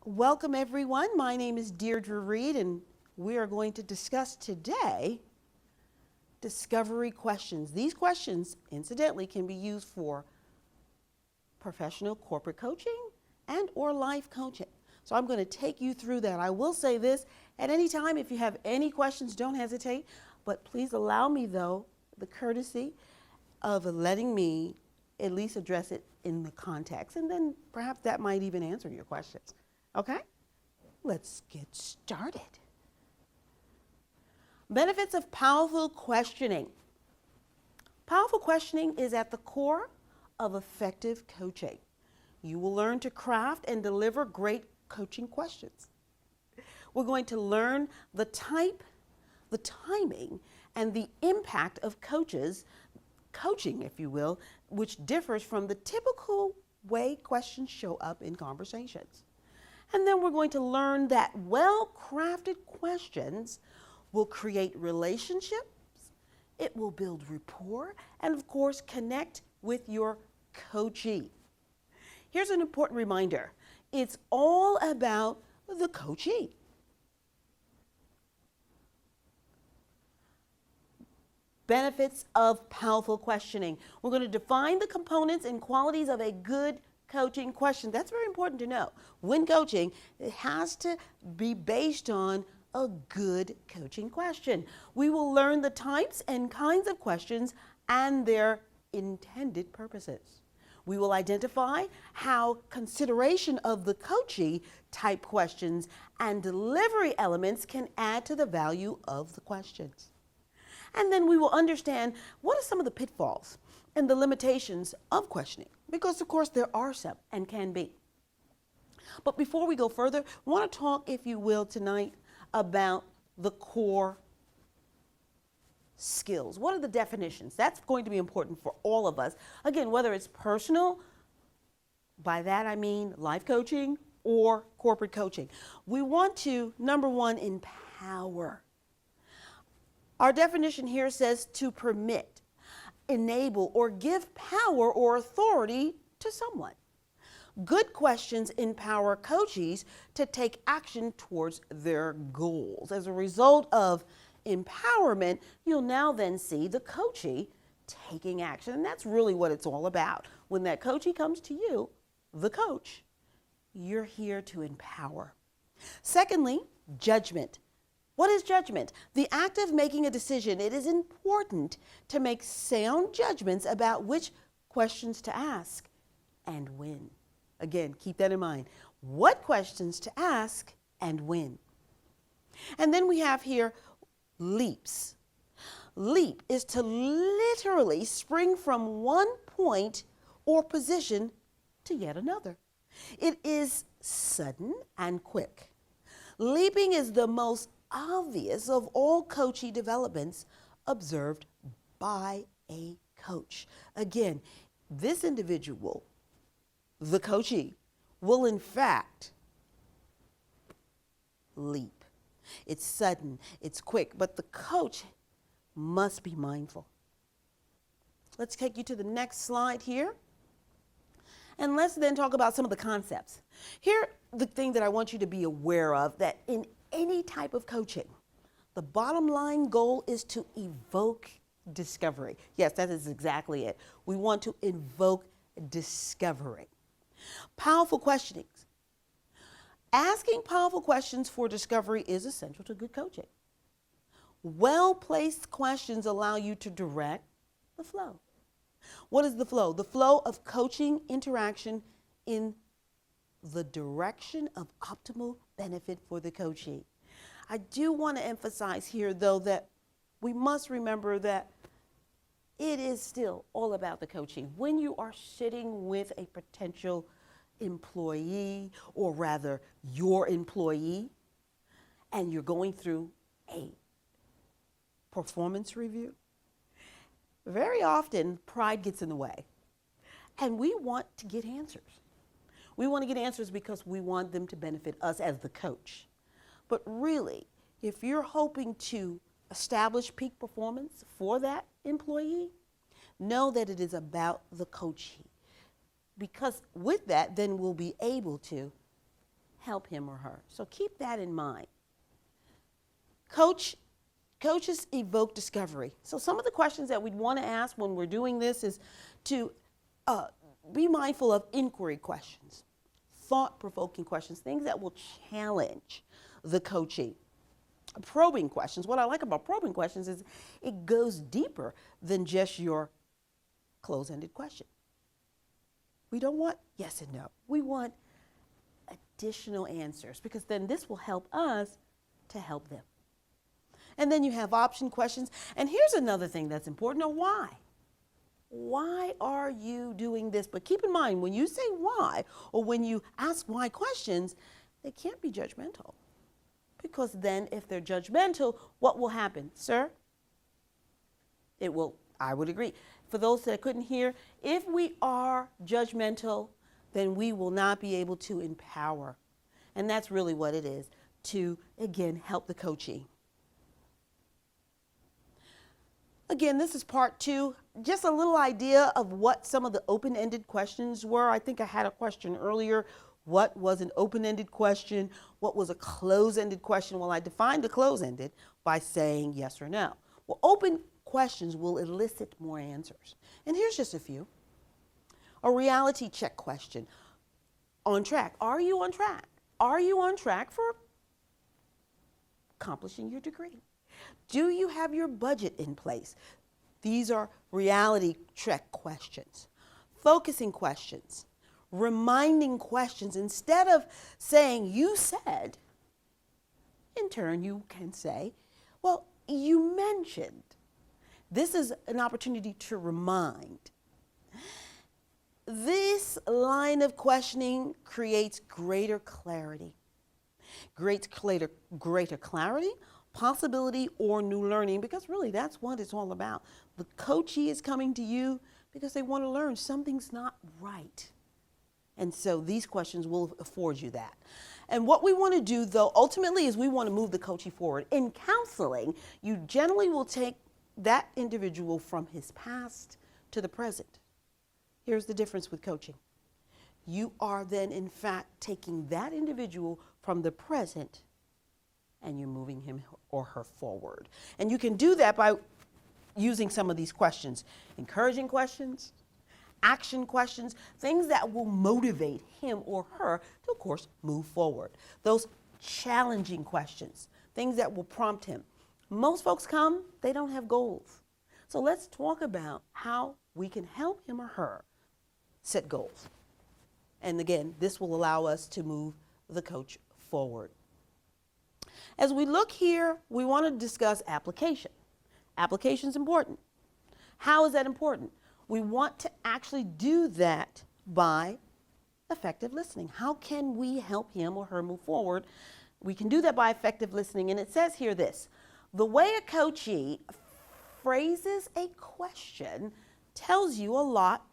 Welcome everyone. My name is Deirdre Reed and we are going to discuss today discovery questions. These questions, incidentally, can be used for professional corporate coaching and or life coaching. So I'm going to take you through that. I will say this, at any time if you have any questions, don't hesitate, but please allow me though the courtesy of letting me at least address it in the context, and then perhaps that might even answer your questions. Okay, let's get started. Benefits of powerful questioning. Powerful questioning is at the core of effective coaching. You will learn to craft and deliver great coaching questions. We're going to learn the type, the timing, and the impact of coaching, if you will, which differs from the typical way questions show up in conversations. And then we're going to learn that well-crafted questions will create relationships, it will build rapport, and of course, connect with your coachee. Here's an important reminder. It's all about the coachee. Benefits of powerful questioning. We're going to define the components and qualities of a good coaching question. That's very important to know. When coaching, it has to be based on a good coaching question. We will learn the types and kinds of questions and their intended purposes. We will identify how consideration of the coachee type questions and delivery elements can add to the value of the questions. And then we will understand what are some of the pitfalls and the limitations of questioning, because of course there are some and can be. But before we go further, I want to talk, if you will, tonight about the core skills. What are the definitions? That's going to be important for all of us. Again, whether it's personal, by that I mean life coaching or corporate coaching. We want to, number one, empower. Our definition here says to permit, enable, or give power or authority to someone. Good questions empower coachees to take action towards their goals. As a result of empowerment, you'll now then see the coachee taking action. And that's really what it's all about. When that coachee comes to you, the coach, you're here to empower. Secondly, judgment. What is judgment? The act of making a decision. It is important to make sound judgments about which questions to ask and when. Again, keep that in mind. What questions to ask and when. And then we have here leaps. Leap is to literally spring from one point or position to yet another. It is sudden and quick. Leaping is the most obvious of all coachee developments observed by a coach. Again, this individual, the coachee, will in fact leap. It's sudden, it's quick, but the coach must be mindful. Let's take you to the next slide here. And let's then talk about some of the concepts. Here, the thing that I want you to be aware of, that in any type of coaching, the bottom line goal is to evoke discovery. Yes, that is exactly it. We want to evoke discovery. Powerful questionings. Asking powerful questions for discovery is essential to good coaching. Well-placed questions allow you to direct the flow. What is the flow? The flow of coaching interaction in the direction of optimal benefit for the coachee. I do want to emphasize here, though, that we must remember that it is still all about the coaching. When you are sitting with a potential employee, or rather your employee, and you're going through a performance review, very often pride gets in the way, and we want to get answers. We want to get answers because we want them to benefit us as the coach. But really, if you're hoping to establish peak performance for that employee, know that it is about the coachee. Because with that, then we'll be able to help him or her. So keep that in mind. Coaches evoke discovery. So some of the questions that we'd want to ask when we're doing this is to be mindful of inquiry questions, thought-provoking questions, things that will challenge the coachee. Probing questions. What I like about probing questions is it goes deeper than just your close-ended question. We don't want yes and no. We want additional answers, because then this will help us to help them. And then you have option questions. And here's another thing that's important. Why? Why are you doing this? But keep in mind, when you say why, or when you ask why questions, they can't be judgmental. Because then if they're judgmental, what will happen? Sir? It will, I would agree. For those that couldn't hear, if we are judgmental, then we will not be able to empower. And that's really what it is, to, again, help the coachee. Again, this is part 2. Just a little idea of what some of the open-ended questions were. I think I had a question earlier. What was an open-ended question? What was a close-ended question? Well, I defined the close-ended by saying yes or no. Well, open questions will elicit more answers. And here's just a few. A reality check question. On track. Are you on track? Are you on track for accomplishing your degree? Do you have your budget in place? These are reality check questions. Focusing questions. Reminding questions. Instead of saying, you said, in turn, you can say, well, you mentioned. This is an opportunity to remind. This line of questioning creates greater clarity. Greater clarity, possibility, or new learning, because really that's what it's all about. The coachee is coming to you because they want to learn something's not right. And so these questions will afford you that. And what we want to do, though, ultimately is we want to move the coachee forward. In counseling, you generally will take that individual from his past to the present. Here's the difference with coaching. You are then, in fact, taking that individual from the present and you're moving him or her forward. And you can do that by using some of these questions. Encouraging questions, action questions, things that will motivate him or her to, of course, move forward. Those challenging questions, things that will prompt him. Most folks come, they don't have goals. So let's talk about how we can help him or her set goals. And again, this will allow us to move the coach forward. As we look here, we want to discuss application. Application is important. How is that important? We want to actually do that by effective listening. How can we help him or her move forward? We can do that by effective listening. And it says here this: the way a coachee phrases a question tells you a lot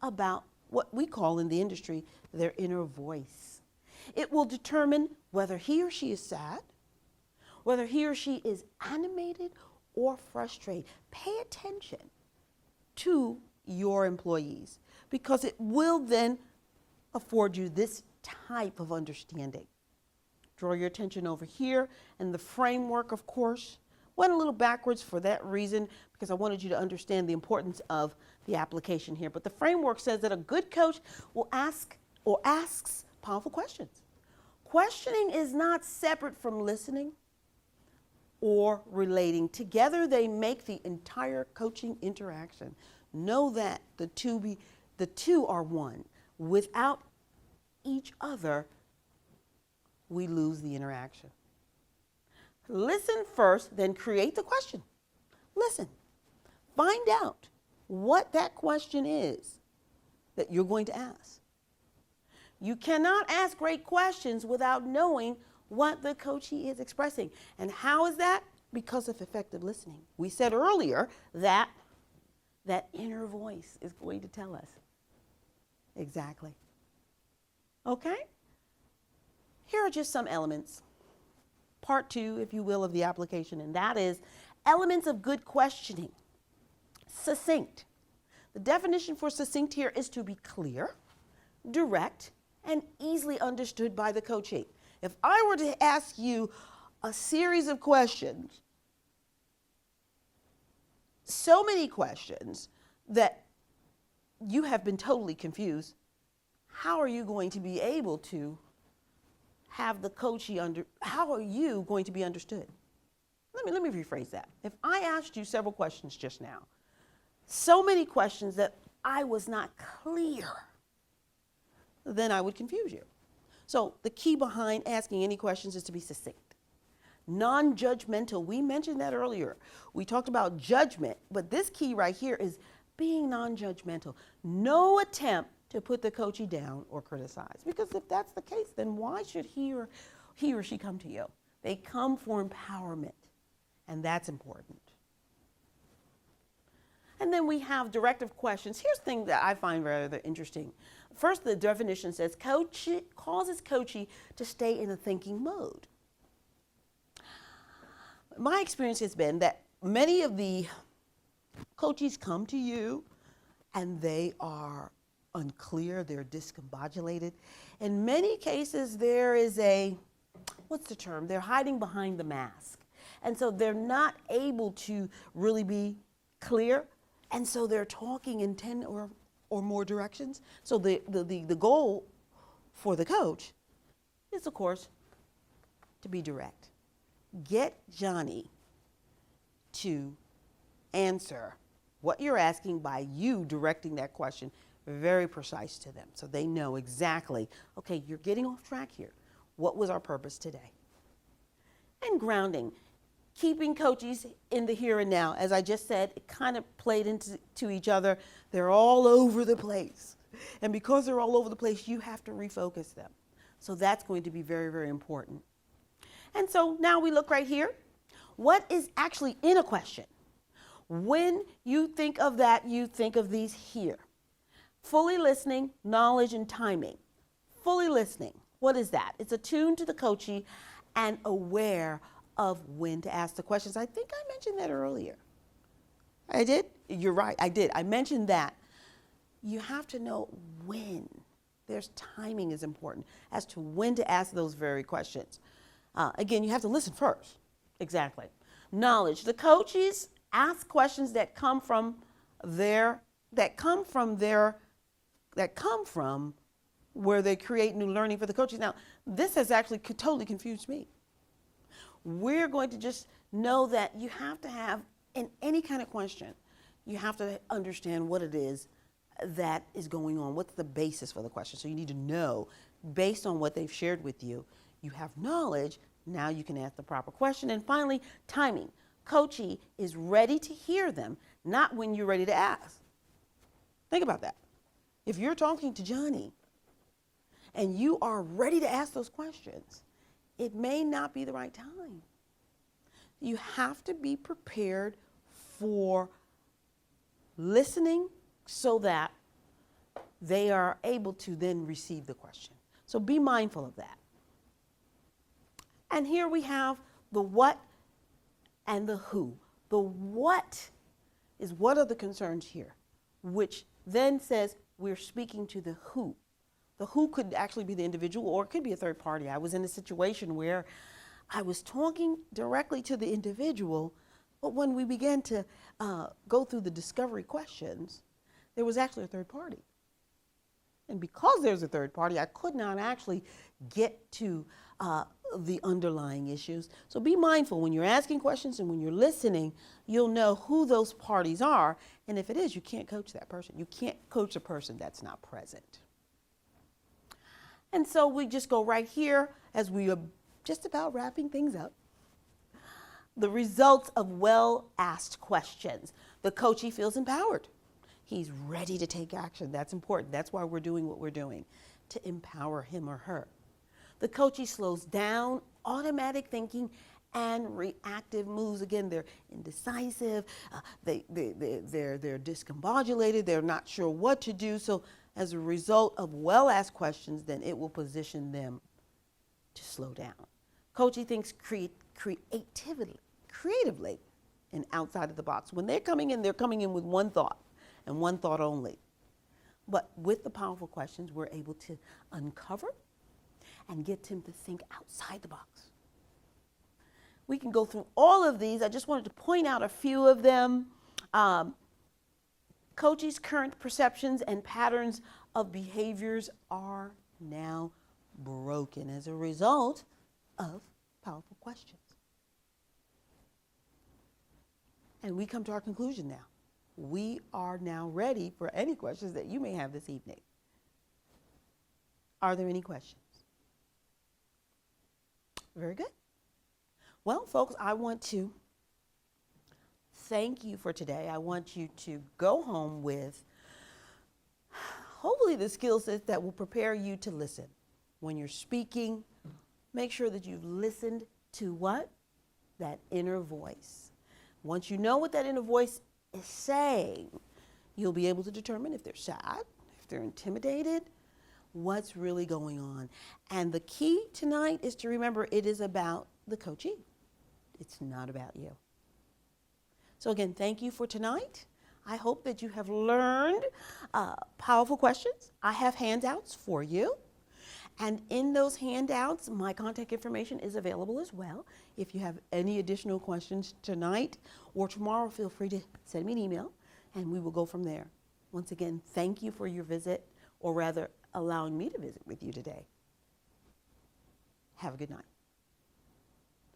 about what we call in the industry their inner voice. It will determine whether he or she is sad, whether he or she is animated or frustrated. Pay attention to your employees, because it will then afford you this type of understanding. Draw your attention over here, and the framework, of course, went a little backwards for that reason, because I wanted you to understand the importance of the application here. But the framework says that a good coach will ask or asks powerful questions. Questioning is not separate from listening or relating. Together they make the entire coaching interaction. Know that the two are one. Without each other, we lose the interaction. Listen first, then create the question. Listen. Find out what that question is that you're going to ask. You cannot ask great questions without knowing what the coachee is expressing. And how is that? Because of effective listening. We said earlier that that inner voice is going to tell us. Exactly. Okay? Here are just some elements. Part 2, if you will, of the application, and that is elements of good questioning. Succinct. The definition for succinct here is to be clear, direct, and easily understood by the coachee. If I were to ask you a series of questions, so many questions that you have been totally confused, how are you going to be able to have the coachee how are you going to be understood? Let me rephrase that. If I asked you several questions just now, so many questions that I was not clear, then I would confuse you. So the key behind asking any questions is to be succinct. Non-judgmental, we mentioned that earlier. We talked about judgment, but this key right here is being non-judgmental. No attempt to put the coachee down or criticize, because if that's the case, then why should he or she come to you? They come for empowerment, and that's important. And then we have directive questions. Here's the thing that I find rather interesting. First, the definition says causes coachee to stay in a thinking mode. My experience has been that many of the coachees come to you and they are unclear, they're discombobulated. In many cases, there is what's the term? They're hiding behind the mask. And so they're not able to really be clear. And so they're talking in 10 or more directions. So the goal for the coach is, of course, to be direct. Get Johnny to answer what you're asking by you directing that question very precise to them so they know exactly, okay, you're getting off track here. What was our purpose today? And grounding. Keeping coachees in the here and now. As I just said, it kind of played into each other. They're all over the place. And because they're all over the place, you have to refocus them. So that's going to be very, very important. And so now we look right here. What is actually in a question? When you think of that, you think of these here. Fully listening, knowledge, and timing. Fully listening. What is that? It's attuned to the coachee and aware of when to ask the questions. I think I mentioned that earlier. I did? You're right, I did. I mentioned that. You have to know when. There's timing is important as to when to ask those very questions. Again, you have to listen first. Exactly. Knowledge. The coaches ask questions that come from where they create new learning for the coaches. Now, this has actually totally confused me. We're going to just know that you have to have, in any kind of question, you have to understand what it is that is going on. What's the basis for the question? So you need to know, based on what they've shared with you, you have knowledge, now you can ask the proper question. And finally, timing. Coachee is ready to hear them, not when you're ready to ask. Think about that. If you're talking to Johnny and you are ready to ask those questions, it may not be the right time. You have to be prepared for listening so that they are able to then receive the question. So be mindful of that. And here we have the what and the who. The what is what are the concerns here, which then says we're speaking to the who. The who could actually be the individual or it could be a third party. I was in a situation where I was talking directly to the individual, but when we began to go through the discovery questions, there was actually a third party. And because there's a third party, I could not actually get to the underlying issues. So be mindful when you're asking questions and when you're listening, you'll know who those parties are. And if it is, you can't coach that person. You can't coach a person that's not present. And so we just go right here as we are just about wrapping things up. The results of well-asked questions. The coachee feels empowered. He's ready to take action. That's important. That's why we're doing what we're doing, to empower him or her. The coachee slows down automatic thinking and reactive moves. Again, they're indecisive, they're discombobulated, they're not sure what to do. So as a result of well-asked questions, then it will position them to slow down. Coachee thinks creatively and outside of the box. When they're coming in with one thought and one thought only. But with the powerful questions, we're able to uncover and get them to think outside the box. We can go through all of these. I just wanted to point out a few of them. Coaches' current perceptions and patterns of behaviors are now broken as a result of powerful questions. And we come to our conclusion now. We are now ready for any questions that you may have this evening. Are there any questions? Very good. Well, folks, I want to thank you for today. I want you to go home with hopefully the skill sets that will prepare you to listen. When you're speaking, make sure that you've listened to what? That inner voice. Once you know what that inner voice is saying, you'll be able to determine if they're sad, if they're intimidated, what's really going on. And the key tonight is to remember it is about the coachee. It's not about you. So again, thank you for tonight. I hope that you have learned powerful questions. I have handouts for you. And in those handouts, my contact information is available as well. If you have any additional questions tonight or tomorrow, feel free to send me an email and we will go from there. Once again, thank you for your visit, or rather allowing me to visit with you today. Have a good night.